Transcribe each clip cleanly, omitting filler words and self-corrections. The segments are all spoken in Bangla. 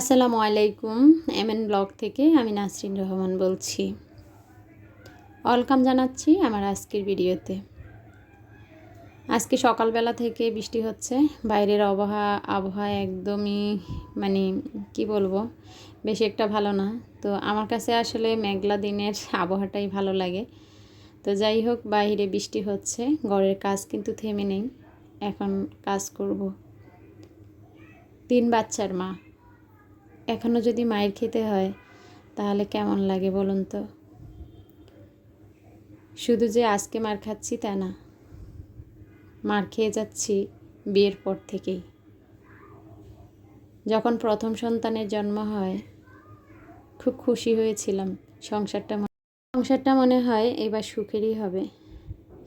আসসালামু আলাইকুম। এমএন ব্লগ থেকে আমি নাসরিন রহমান বলছি। ওয়েলকাম জানাচ্ছি আমার আজকের ভিডিওতে। আজকে সকালবেলা থেকে বৃষ্টি হচ্ছে। বাইরের আবহাওয়া একদমই কি বলবো, বেশি একটা ভালো না। তো আমার কাছে আসলে মেঘলা দিনের আবহাওয়াটাই ভালো লাগে। তো যাই হোক, বাইরে বৃষ্টি হচ্ছে, ঘরের কাজ কিন্তু থেমে নেই। এখন কাজ করব। 3 বাচ্চার মা, এখনও যদি মায়ের খেতে হয় তাহলে কেমন লাগে বলুন তো। শুধু যে আজকে মার খাচ্ছি তা না, মার খেয়ে যাচ্ছি বিয়ের পর থেকেই। যখন প্রথম সন্তানের জন্ম হয় খুব খুশি হয়েছিলাম। সংসারটা মনে হয় এবার সুখেরই হবে,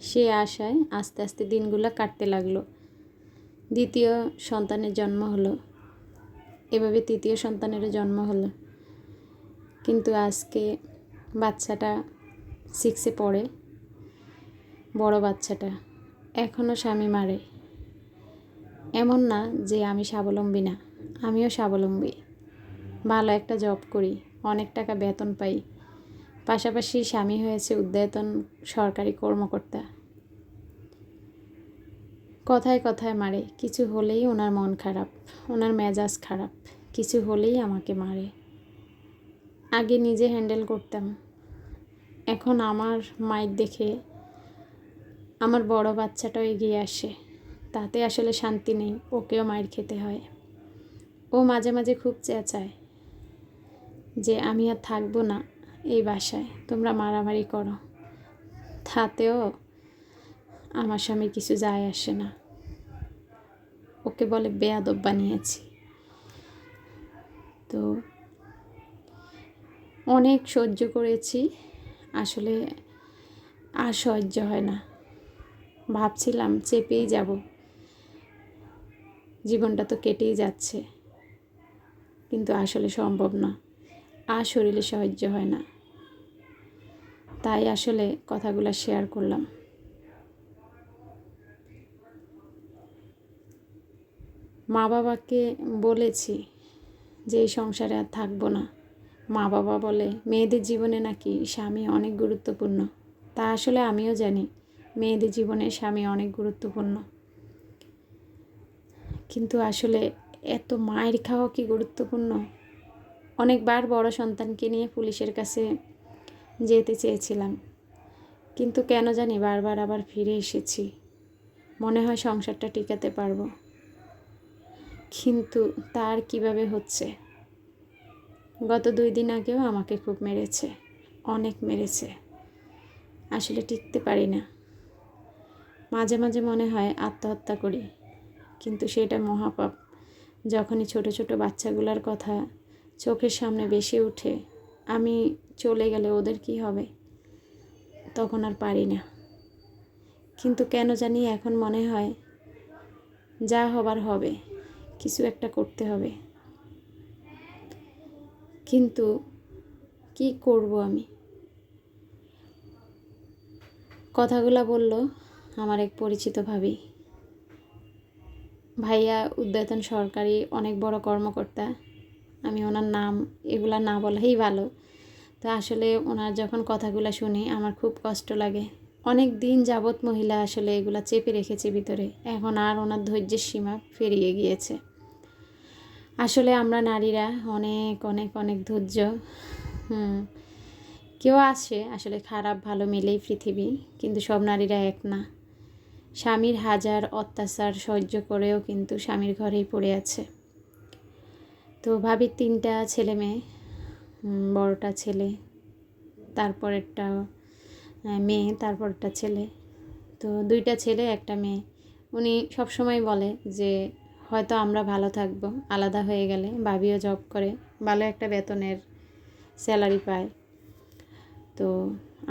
সে আশায় আস্তে আস্তে দিনগুলো কাটতে লাগলো। দ্বিতীয় সন্তানের জন্ম হলো, এভাবে তৃতীয় সন্তানেরও জন্ম হলো। কিন্তু আজকে বাচ্চাটা 6-এ পড়ে, বড় বাচ্চাটা এখনও স্বামী মারে। এমন না যে আমি স্বাবলম্বী না, আমিও স্বাবলম্বী। ভালো একটা জব করি, অনেক টাকা বেতন পাই, পাশাপাশি স্বামী হয়েছে ঊর্ধ্বতন সরকারি কর্মকর্তা। কথায় কথায় মারে, কিছু হলেই ওনার মন খারাপ, ওনার মেজাজ খারাপ, কিছু হলেই আমাকে মারে। আগে নিজে হ্যান্ডেল করতাম, এখন আমার মায়ের দেখে আমার বড় বাচ্চাটাও এগিয়ে আসে। তাতে আসলে শান্তি নেই, ওকেও মায়ের খেতে হয়। ও মাঝে মাঝে খুব চেঁচায় যে আমি আর থাকবো না এই বাসায়, তোমরা মারামারি করো। তাতেও আমার স্বামীর কিছু যায় আসে না, ওকে বলে বেয়াদব বানিয়েছি। তো অনেক সহ্য করেছি, আসলে আর সহ্য হয় না। ভাবছিলাম চেপেই যাব, জীবনটা তো কেটেই যাচ্ছে, কিন্তু আসলে সম্ভব না, আর শরীরে সহ্য হয় না। তাই আসলে কথাগুলো শেয়ার করলাম। মা বাবাকে বলেছি যে এই সংসারে আর থাকবো না। মা বাবা বলে মেয়েদের জীবনে নাকি স্বামী অনেক গুরুত্বপূর্ণ। তা আসলে আমিও জানি মেয়েদের জীবনে স্বামী অনেক গুরুত্বপূর্ণ, কিন্তু আসলে এত মায়ের খাওয়া কি গুরুত্বপূর্ণ? অনেকবার বড় সন্তানকে নিয়ে পুলিশের কাছে যেতে চেয়েছিলাম, কিন্তু কেন জানি বারবার আবার ফিরে এসেছি। মনে হয় সংসারটা টিকাতে পারবো, কিন্তু তার কিভাবে হচ্ছে। গত 2 দিন আগেও আমাকে খুব মেরেছে, অনেক মেরেছে। আসলে টিকতে পারি না। মাঝে মাঝে মনে হয় আত্মহত্যা করি, কিন্তু সেটা মহাপাপ। যখনই ছোট ছোট বাচ্চাগুলোর কথা চোখের সামনে ভেসে ওঠে, আমি চলে গেলে ওদের কি হবে, তখন আর পারি না। কিন্তু কেন জানি এখন মনে হয় যা হবার হবে, কিছু একটা করতে হবে। কিন্তু কি করব আমি? কথাগুলো বলল আমার এক পরিচিত ভাবি। ভাইয়া ঊর্ধ্বতন সরকারি অনেক বড় কর্মকর্তা, আমি ওনার নাম এগুলা না বলাই ভালো। তো আসলে ওনার যখন কথাগুলো শুনি আমার খুব কষ্ট লাগে। অনেক দিন যাবৎ মহিলা আসলে এগুলা চেপে রেখেছে ভিতরে, এখন আর ওনার ধৈর্যের সীমা পেরিয়ে গিয়েছে। আসলে আমরা নারীরা অনেক অনেক অনেক ধৈর্য। কেউ আসে, আসলে খারাপ ভালো মিলেই পৃথিবী, কিন্তু সব নারীরা এক না। স্বামীর হাজার অত্যাচার সহ্য করেও কিন্তু স্বামীর ঘরেই পড়ে আছে। তো ভাবির 3টা ছেলে মেয়ে, বড়টা ছেলে, তারপরেরটা মেয়ে, তারপরটা ছেলে। তো 2টা ছেলে 1টা মেয়ে। উনি সবসময় বলে যে হয়তো আমরা ভালো থাকবো আলাদা হয়ে গেলে, ভাবিও জব করে, ভালো একটা বেতনের স্যালারি পায়, তো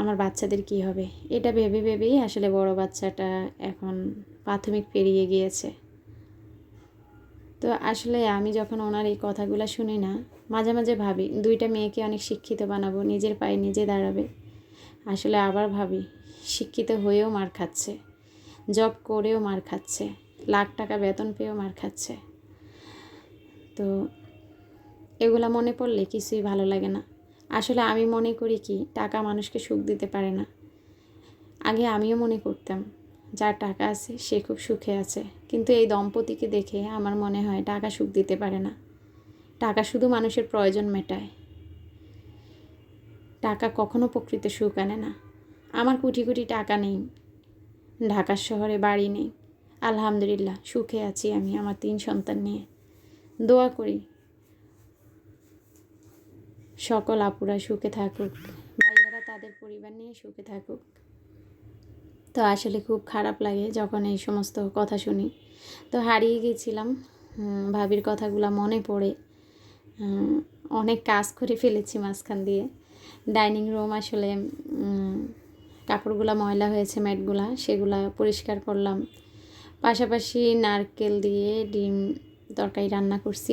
আমার বাচ্চাদের কি হবে, এটা ভেবে ভেবেই আসলে বড় বাচ্চাটা এখন প্রাথমিক পেরিয়ে গিয়েছে। তো আসলে আমি যখন ওনার এই কথাগুলো শুনি না, মাঝে মাঝে ভাবি 2টা মেয়েকে অনেক শিক্ষিত বানাবো, নিজের পায়ে নিজে দাঁড়াবে। আসলে আবার ভাবি শিক্ষিত হয়েও মার খাচ্ছে, জব করেও মার খাচ্ছে, লাখ টাকা বেতন পেয়েও মার খাচ্ছে। তো এগুলা মনে পড়লে কিছুই ভালো লাগে না। আসলে আমি মনে করি কি, টাকা মানুষকে সুখ দিতে পারে না। আগে আমিও মনে করতাম যার টাকা আছে সে খুব সুখে আছে, কিন্তু এই দম্পতিকে দেখে আমার মনে হয় টাকা সুখ দিতে পারে না। টাকা শুধু মানুষের প্রয়োজন মেটায়, টাকা কখনো প্রকৃত সুখ আনে না। আমার কোটি কোটি টাকা নেই, ঢাকার শহরে বাড়ি নেই, আলহামদুলিল্লাহ সুখে আছি আমি আমার 3 সন্তান নিয়ে। দোয়া করি সকল আপুরা সুখে থাকুক, ভাইয়ারা তাদের পরিবার নিয়ে সুখে থাকুক। তো আসলে খুব খারাপ লাগে যখন এই সমস্ত কথা শুনি। তো হারিয়ে গেছিলাম, ভাবির কথাগুলো মনে পড়ে। অনেক কাজ করে ফেলেছি মাঝখান দিয়ে। ডাইনিং রুম আসলে কাপড়গুলো ময়লা হয়েছে, ম্যাটগুলা সেগুলা পরিষ্কার করলাম। পাশাপাশি নারকেল দিয়ে ডিম তরকারি রান্না করছি।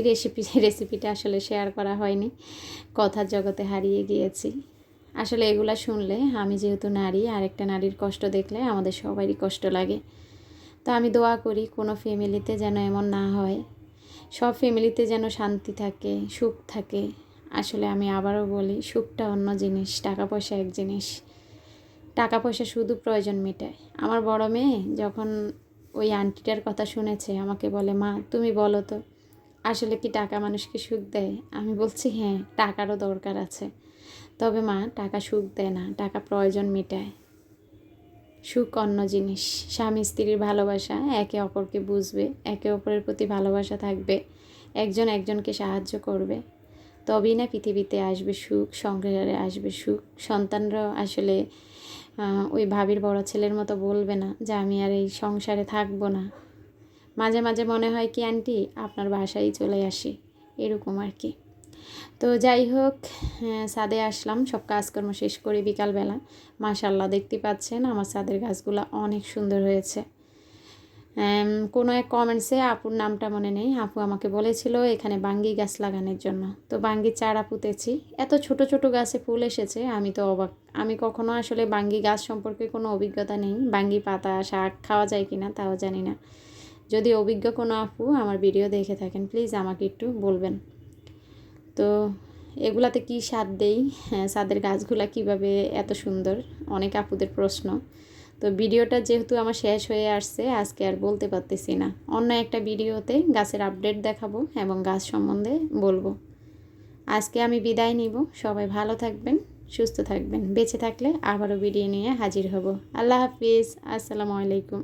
রেসিপিটা আসলে শেয়ার করা হয়নি, কথার জগতে হারিয়ে গিয়েছি। আসলে এগুলা শুনলে, আমি যেহেতু নারী, আরেকটা নারীর কষ্ট দেখলে আমাদের সবারই কষ্ট লাগে। তো আমি দোয়া করি কোনো ফ্যামিলিতে যেন এমন না হয়, সব ফ্যামিলিতে যেন শান্তি থাকে, সুখ থাকে। আসলে আমি আবারও বলি, সুখটা অন্য জিনিস, টাকা পয়সা এক জিনিস। টাকা পয়সা শুধু প্রয়োজন মেটায়। আমার বড় মেয়ে যখন ওই আন্টিটার কথা শুনেছে, আমাকে বলে, মা তুমি বলো তো, আসলে কি টাকা মানুষকে সুখ দেয়? আমি বলছি হ্যাঁ, টাকারও দরকার আছে, তবে মা টাকা সুখ দেয় না, টাকা প্রয়োজন মেটায়। সুখ অন্য জিনিস। স্বামী স্ত্রীর ভালোবাসা, একে অপরকে বুঝবে, একে অপরের প্রতি ভালোবাসা থাকবে, একজন একজনকে সাহায্য করবে, তবেই না পৃথিবীতে আসবে সুখ, সংসারে আসবে সুখ। সন্তানরাও আসলে ওই ভাবির বড় ছেলের মতো বলবে না যে আমি আর এই সংসারে থাকবো না। মাঝে মাঝে মনে হয় কি আন্টি আপনার বাসায় চলে আসি, এরকম আর কি। তো যাই হোক, ছাদে আসলাম সব কাজকর্ম শেষ করে বিকালবেলা। মাশাআল্লাহ দেখতে পাচ্ছেন আমার ছাদের গাছগুলো অনেক সুন্দর হয়েছে। কোনো এক কমেন্টসে আপুর নামটা মনে নেই, আপু আমাকে বলেছিল এখানে বাঙ্গি গাছ লাগানোর জন্য। তো বাঙ্গির চারা পুঁতেছি, এত ছোট ছোট গাছে ফুল এসেছে, আমি তো অবাক। আমি কখনো আসলে বাঙ্গি গাছ সম্পর্কে কোনো অভিজ্ঞতা নেই, বাঙ্গি পাতা শাক খাওয়া যায় কিনা তাও জানি না। যদি অভিজ্ঞ কোনো আপু আমার ভিডিও দেখে থাকেন প্লিজ আমাকে একটু বলবেন। তো এগুলাতে কি স্বাদ দেই, ছাদের গাছগুলা কিভাবে এত সুন্দর, অনেক আপুদের প্রশ্ন। তো ভিডিওটা যেহেতু আমার শেষ হয়ে আসছে, আজকে আর বলতে পারতেছি না। অন্য একটা ভিডিওতে গাছের আপডেট দেখাবো এবং গাছ সম্বন্ধে বলবো। আজকে আমি বিদায় নিব। সবাই ভালো থাকবেন, সুস্থ থাকবেন, বেঁচে থাকলে আবারও ভিডিও নিয়ে হাজির হব। আল্লাহ হাফিজ, আসসালামু আলাইকুম।